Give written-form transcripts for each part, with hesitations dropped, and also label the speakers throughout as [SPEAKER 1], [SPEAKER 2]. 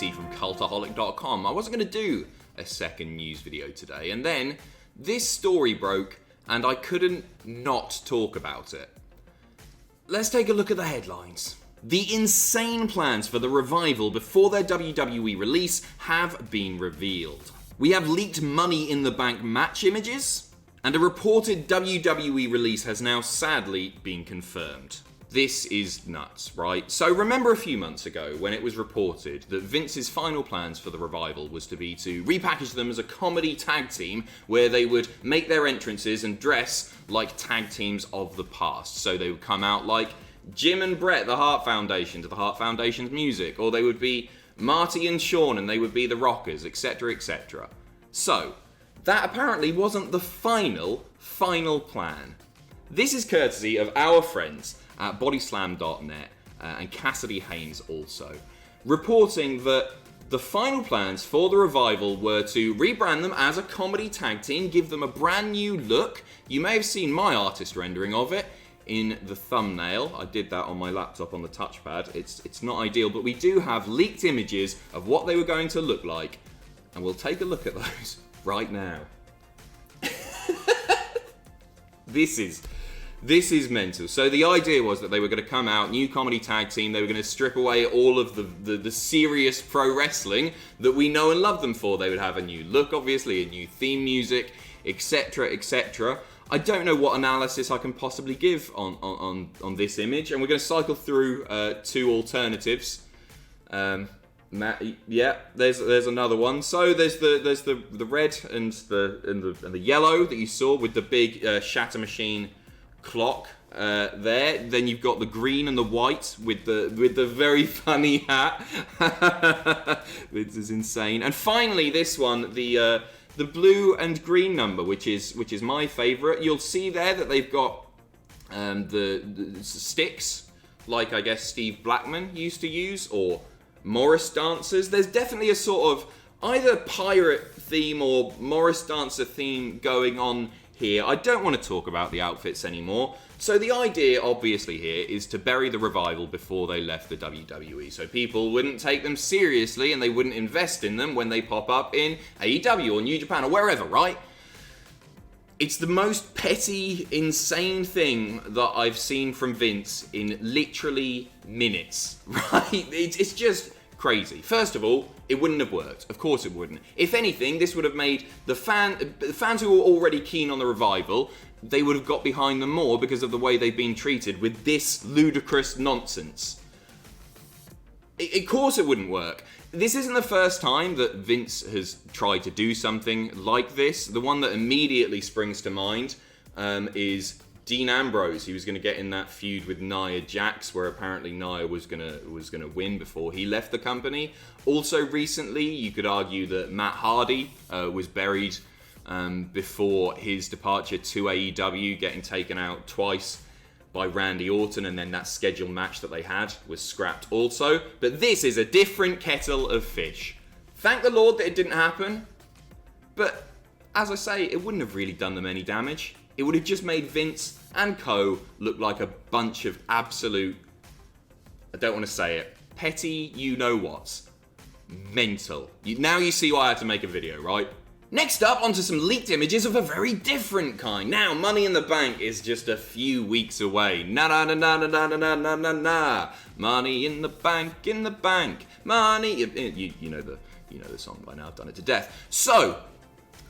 [SPEAKER 1] Katie from Cultaholic.com. I wasn't going to do a second news video today, and then this story broke, and I couldn't not talk about it. Let's take a look at the headlines. The insane plans for the Revival before their WWE release have been revealed. We have leaked Money in the Bank match images, and a reported WWE release has now sadly been confirmed. This is nuts, right? So remember a few months ago when it was reported that Vince's final plans for the Revival was to be to repackage them as a comedy tag team where they would make their entrances and dress like tag teams of the past. So they would come out like Jim and Brett, the Hart Foundation, to the Hart Foundation's music, or they would be Marty and Shawn and they would be the Rockers, etc., etc. So, that apparently wasn't the final plan. This is courtesy of our friends at bodyslam.net and Cassidy Haynes also, reporting that the final plans for the Revival were to rebrand them as a comedy tag team, give them a brand new look. You may have seen my artist rendering of it in the thumbnail. I did that on my laptop on the touchpad. It's not ideal, but we do have leaked images of what they were going to look like, and we'll take a look at those right now. This is mental. So the idea was that they were going to come out, new comedy tag team, they were going to strip away all of the serious pro wrestling that we know and love them for. They would have a new look, obviously, a new theme music, etc., etc. I don't know what analysis I can possibly give on this image, and we're going to cycle through two alternatives. Yeah, there's another one. So there's the red and the yellow that you saw with the big Shatter Machine clock there. Then you've got the green and the white with the very funny hat. This is insane. And finally, this one, the blue and green number, which is my favourite. You'll see there that they've got the sticks, like I guess Steve Blackman used to use, or Morris dancers. There's definitely a sort of either pirate theme or Morris dancer theme going on here. I don't want to talk about the outfits anymore. So the idea, obviously, here is to bury the Revival before they left the WWE, so people wouldn't take them seriously and they wouldn't invest in them when they pop up in AEW or New Japan or wherever, right? It's the most petty, insane thing that I've seen from Vince in literally minutes, right? It's just crazy. First of all, it wouldn't have worked. Of course it wouldn't. If anything, this would have made the fans who were already keen on the Revival, they would have got behind them more because of the way they've been treated with this ludicrous nonsense. Of course it wouldn't work. This isn't the first time that Vince has tried to do something like this. The one that immediately springs to mind is Dean Ambrose. He was going to get in that feud with Nia Jax, where apparently Nia was going to win before he left the company. Also recently, you could argue that Matt Hardy was buried before his departure to AEW, getting taken out twice by Randy Orton, and then that scheduled match that they had was scrapped also. But this is a different kettle of fish. Thank the Lord that it didn't happen. But as I say, it wouldn't have really done them any damage. It would have just made Vince and co look like a bunch of absolute, I don't want to say it, petty you-know-whats. Mental. Now you see why I had to make a video, right? Next up, onto some leaked images of a very different kind. Now, Money in the Bank is just a few weeks away. Na-na-na-na-na-na-na-na-na-na. Money in the bank, money. You know the song by now. I've done it to death. So,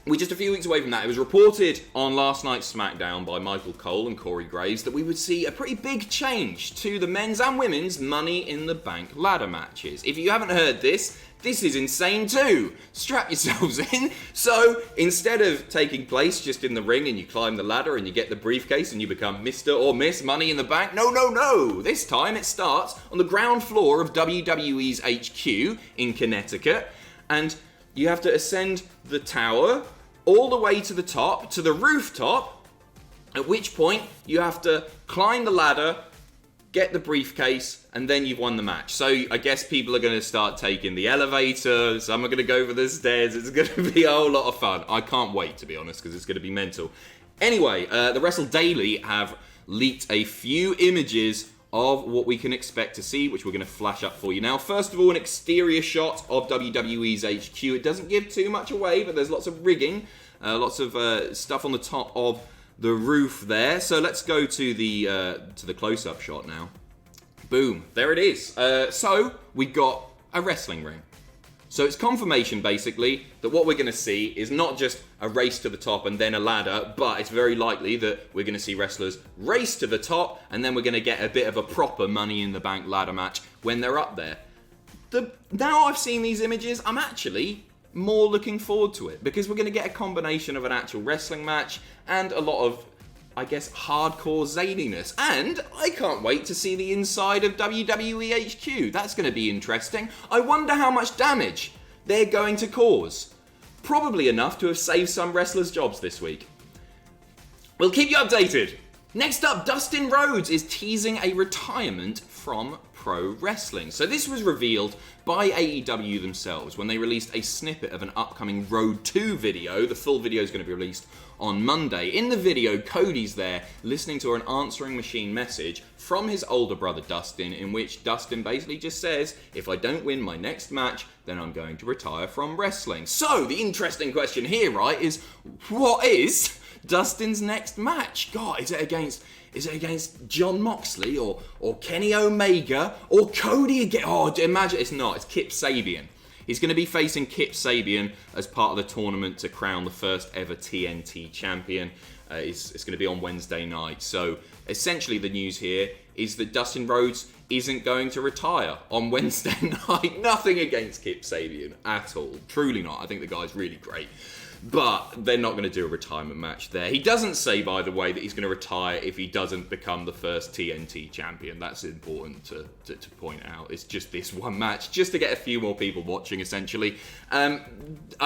[SPEAKER 1] we're just a few weeks away from that. It was reported on last night's SmackDown by Michael Cole and Corey Graves that we would see a pretty big change to the men's and women's Money in the Bank ladder matches. If you haven't heard this is insane too. Strap yourselves in. So, instead of taking place just in the ring and you climb the ladder and you get the briefcase and you become Mr. or Miss Money in the Bank, no. This time it starts on the ground floor of WWE's HQ in Connecticut, and you have to ascend the tower all the way to the top, to the rooftop, at which point you have to climb the ladder, get the briefcase, and then you've won the match. So I guess people are going to start taking the elevator, some are going to go over the stairs. It's going to be a whole lot of fun. I can't wait, to be honest, because it's going to be mental. Anyway, the Wrestle Daily have leaked a few images of what we can expect to see, which we're going to flash up for you now. First of all, an exterior shot of WWE's HQ. It doesn't give too much away, but there's lots of rigging, lots of stuff on the top of the roof there. So let's go to the close-up shot now. Boom, there it is. So we've got a wrestling ring. So it's confirmation, basically, that what we're going to see is not just a race to the top and then a ladder, but it's very likely that we're going to see wrestlers race to the top, and then we're going to get a bit of a proper Money in the Bank ladder match when they're up there. Now I've seen these images, I'm actually more looking forward to it, because we're going to get a combination of an actual wrestling match and a lot of, I guess, hardcore zaniness. And I can't wait to see the inside of WWE HQ. That's going to be interesting. I wonder how much damage they're going to cause. Probably enough to have saved some wrestlers' jobs this week. We'll keep you updated. Next up, Dustin Rhodes is teasing a retirement from pro wrestling. So this was revealed by AEW themselves when they released a snippet of an upcoming Road 2 video. The full video is going to be released on Monday. In the video, Cody's there listening to an answering machine message from his older brother Dustin, in which Dustin basically just says, if I don't win my next match, then I'm going to retire from wrestling. So the interesting question here, right, is what is Dustin's next match? God, is it against John Moxley or Kenny Omega or Cody again? Oh, imagine it's not. It's Kip Sabian. He's going to be facing Kip Sabian as part of the tournament to crown the first ever TNT champion. It's going to be on Wednesday night. So essentially the news here is that Dustin Rhodes isn't going to retire on Wednesday night. Nothing against Kip Sabian at all. Truly not. I think the guy's really great. But they're not going to do a retirement match there. He doesn't say, by the way, that he's going to retire if he doesn't become the first TNT champion. That's important to point out. It's just this one match, just to get a few more people watching, essentially. I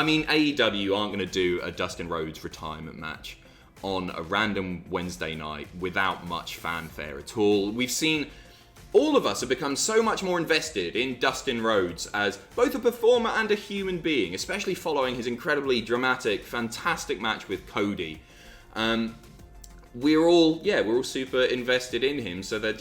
[SPEAKER 1] mean, AEW aren't going to do a Dustin Rhodes retirement match on a random Wednesday night without much fanfare at all. We've seen... All of us have become so much more invested in Dustin Rhodes as both a performer and a human being, especially following his incredibly dramatic, fantastic match with Cody. We're all super invested in him, so they're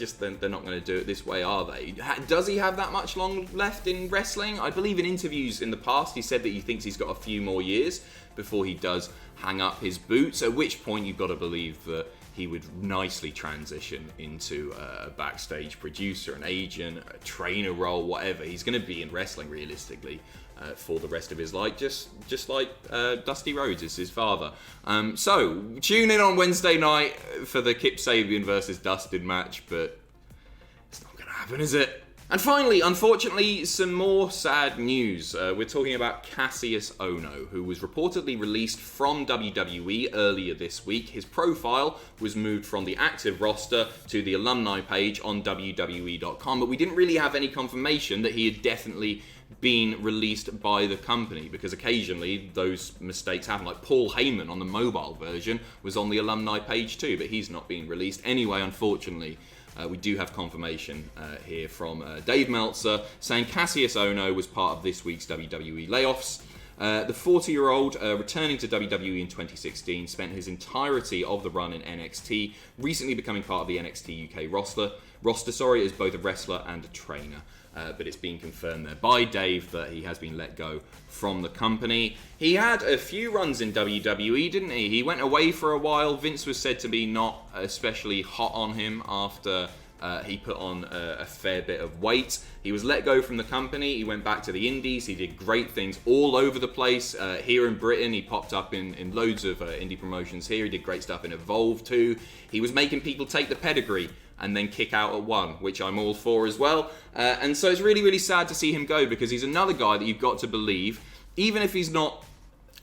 [SPEAKER 1] not going to do it this way, are they? Does he have that much long left in wrestling? I believe in interviews in the past he said that he thinks he's got a few more years before he does hang up his boots, at which point you've got to believe that he would nicely transition into a backstage producer, an agent, a trainer role, whatever. He's going to be in wrestling realistically for the rest of his life, just like Dusty Rhodes is his father. So tune in on Wednesday night for the Kip Sabian versus Dustin match, but it's not going to happen, is it? And finally, unfortunately, some more sad news. We're talking about Kassius Ohno, who was reportedly released from WWE earlier this week. His profile was moved from the active roster to the alumni page on WWE.com, but we didn't really have any confirmation that he had definitely been released by the company, because occasionally those mistakes happen. Like Paul Heyman on the mobile version was on the alumni page too, but he's not being released. Anyway, unfortunately, we do have confirmation here from Dave Meltzer saying Kassius Ohno was part of this week's WWE layoffs. The 40-year-old, returning to WWE in 2016, spent his entirety of the run in NXT, recently becoming part of the NXT UK roster as both a wrestler and a trainer. But it's been confirmed there by Dave that he has been let go from the company. He had a few runs in WWE, didn't he? He went away for a while. Vince was said to be not especially hot on him after he put on a fair bit of weight. He was let go from the company. He went back to the Indies. He did great things all over the place. Here in Britain, he popped up in loads of indie promotions here. He did great stuff in Evolve too. He was making people take the pedigree and then kick out at one, which I'm all for as well. And so it's really, really sad to see him go, because he's another guy that you've got to believe, even if he's not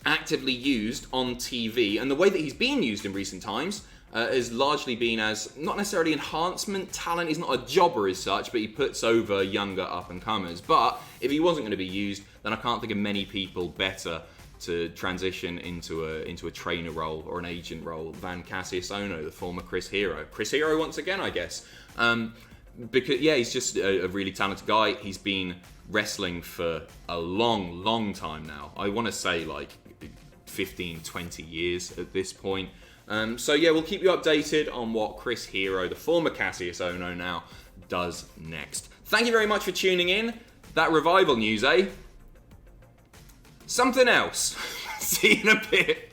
[SPEAKER 1] actively used on TV, and the way that he's been used in recent times has largely been as, not necessarily enhancement talent, he's not a jobber as such, but he puts over younger up-and-comers. But if he wasn't going to be used, then I can't think of many people better to transition into a trainer role or an agent role than Kassius Ohno, the former Chris Hero. Chris Hero once again, I guess. Because, yeah, he's just a really talented guy. He's been wrestling for a long, long time now. I want to say like 15, 20 years at this point. So yeah, we'll keep you updated on what Chris Hero, the former Kassius Ohno now, does next. Thank you very much for tuning in. That revival news, eh? Something else. See you in a bit.